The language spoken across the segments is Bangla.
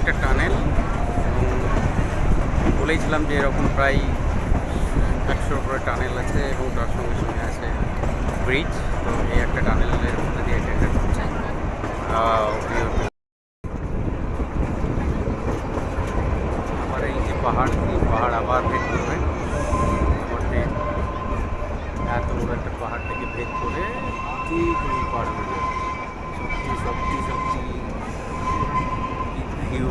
একটা টানেল, এবং বলেইছিলাম যে এরকম প্রায় 100-র উপরে টানেল আছে এবং তার সঙ্গে সঙ্গে আছে ব্রিজ। তো এই একটা টানেলের মধ্যে দিয়ে এটা হচ্ছে আবার এই যে পাহাড় আবার ভেদ করবে। এত বড় একটা পাহাড় থেকে ভেদ করে তুমি পাহাড় হয়ে যাবে। সত্যি ভিউ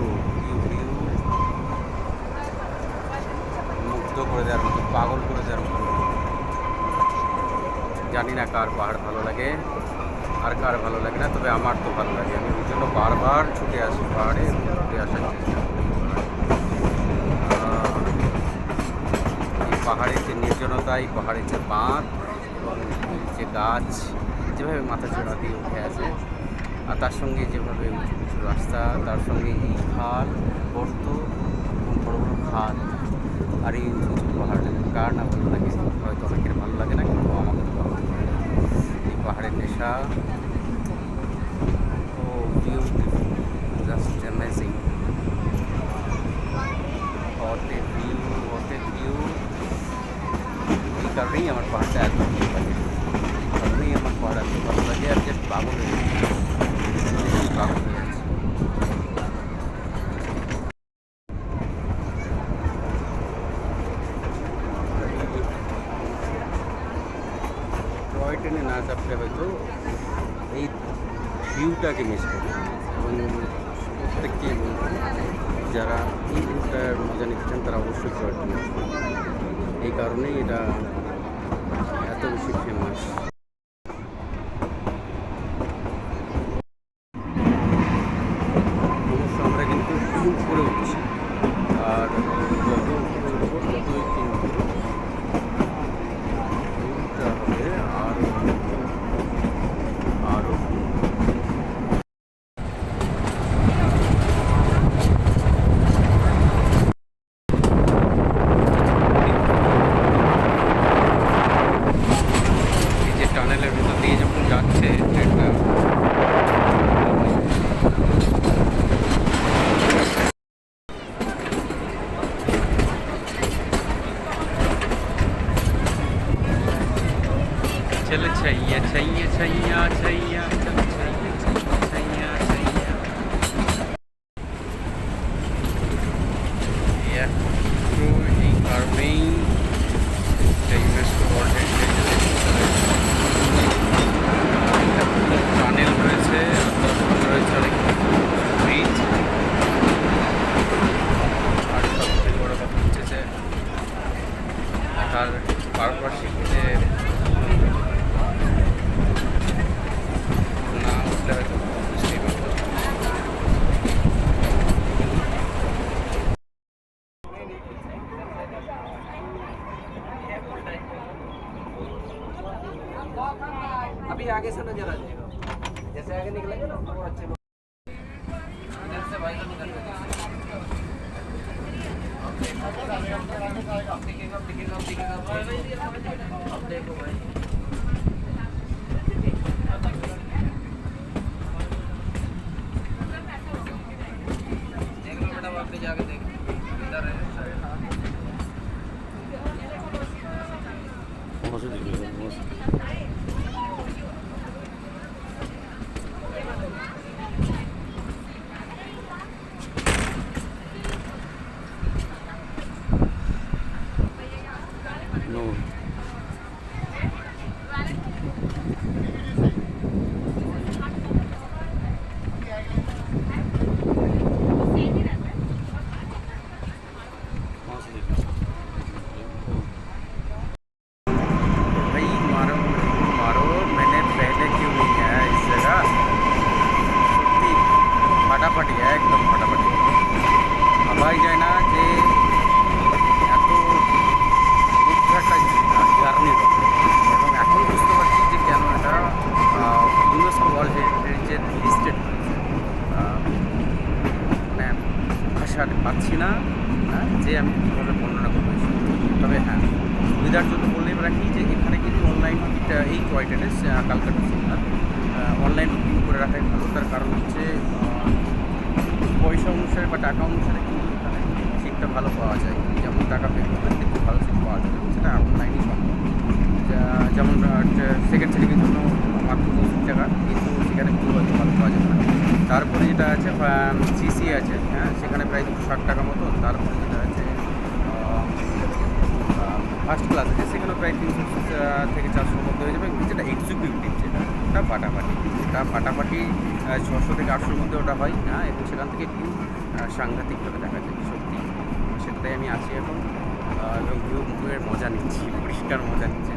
মুগ্ধ করে দেওয়ার মতো, পাগল করে দেওয়ার মতো। জানি না কার পাহাড় ভালো লাগে আর কার ভালো লাগে না, তবে আমার তো ভালো লাগে। আমি ওই জন্য বারবার ছুটে আসি পাহাড়ে, ছুটে আসার চেষ্টা করি। এই পাহাড়ের যে নির্জনতা, এই পাহাড়ের যে বাঁধ এবং যে গাছ যেভাবে মাথা চড়া দিয়ে উঠে আছে, আর তার সঙ্গে যেভাবে উঁচু উঁচু রাস্তা, তার সঙ্গে এই খাল গর্ত এবং বড় বড় খাল, আর এই উঁচু উঁচু পাহাড়, কার না ভালো লাগে? হয়তো অনেকের ভালো লাগে না, কিন্তু আমাকে তো ভালো লাগে। এই পাহাড়ের নেশা, oh beautiful, just amazing. What a view. এই কারণেই আমার পাহাড়টা এত ভালো লাগে, আর জাস্ট পাগল হয়ে যাচ্ছে। টয় ট্রেনে না চাপলে হয়তো এই ভিউটাকে মিস করবে। এবং প্রত্যেককে যারা এই ভিউটার মজা নিচ্ছেন তারা অবশ্যই টয় ট্রেনে আসবেন। এই কারণেই এটা এত বেশি ফেমাস। অবশ্য আমরা কিন্তু উপরে উঠছি, আর যত উপরে উঠবো ততই কিন্তু ভিউটা হবে আরও টানেলের ভিতর দিয়ে যখন যাচ্ছে ট্রেনটা, चल छैया छैया छैया छैया चल छैया छैया छैया একটু এই কারণেই ইউনেস্কো ওয়ার্ল্ড হেরিটেজ টানেল রয়েছে, তার সঙ্গে রয়েছে অনেক ব্রিজ, আর সবথেকে বড় কথা হচ্ছে যে তার পারিপার্শ্বিক যে না উঠলে হয়তো বুঝতেই পারবো। अभी आगे से नजर आ जाएगा, जैसे आगे निकलेंगे ना वो अच्छे इधर से भाई निकल दिखेगा अब देखो भाई, देख लो बेटा, वापस जाके देख इधर है No. भाई मारो मारो, मैंने पहले क्यों नहीं आया इस जगह? সত্যি ফাটাফাটি, একদম ফাটাফাটি। ভাবাই যায় না যে এত দীর্ঘ একটা জার্নি হবে, এবং এখন বুঝতে পারছি যে কেন এটা ইউনেস্কো ওয়ার্ল্ড হেরিটেজের লিস্টেড হয়েছে। মানে ভাষা পাচ্ছি না যে আমি কীভাবে বর্ণনা করবো। তবে হ্যাঁ, সুবিধার জন্য বললেই রাখি যে এখানে কিন্তু অনলাইন টিকিট, এই টয় ট্রেনে কালকাটা সিনেমার অনলাইন বুকিং করে রাখাই ভালো। তার কারণ হচ্ছে পয়সা পয়সা অনুসারে বা টাকা অনুসারে কিন্তু এখানে সিটটা ভালো পাওয়া যায়, যেমন টাকা পে করবেন কিন্তু ভালো সিট পাওয়া যায়, সেটা অনলাইনেই সম্ভব। যেমন সেকেন্ড সিটিংয়ের জন্য মাত্র 20 টাকা, কিন্তু সেখানে খুব হয়তো ভালো পাওয়া যাবে না। তারপরে যেটা আছে সিসি আছে, হ্যাঁ, সেখানে প্রায় 260 টাকা মতো। তারপরে যেটা আছে ফার্স্ট ক্লাস আছে, সেখানে প্রায় 300 থেকে 400 মধ্যে হয়ে যাবে। যেটা এক্সিকিউটিভ যেটা, ওটা ফাটাফাটি 600 থেকে 800 মধ্যে ওটা হয়, হ্যাঁ, এবং সেখান থেকে একটু সাংঘাতিকভাবে দেখা যায় সত্যি। সেটাই আমি আছি এখন, এবং ভিউয়ের মজা নিচ্ছি, পরিষ্কার মজা নিচ্ছি।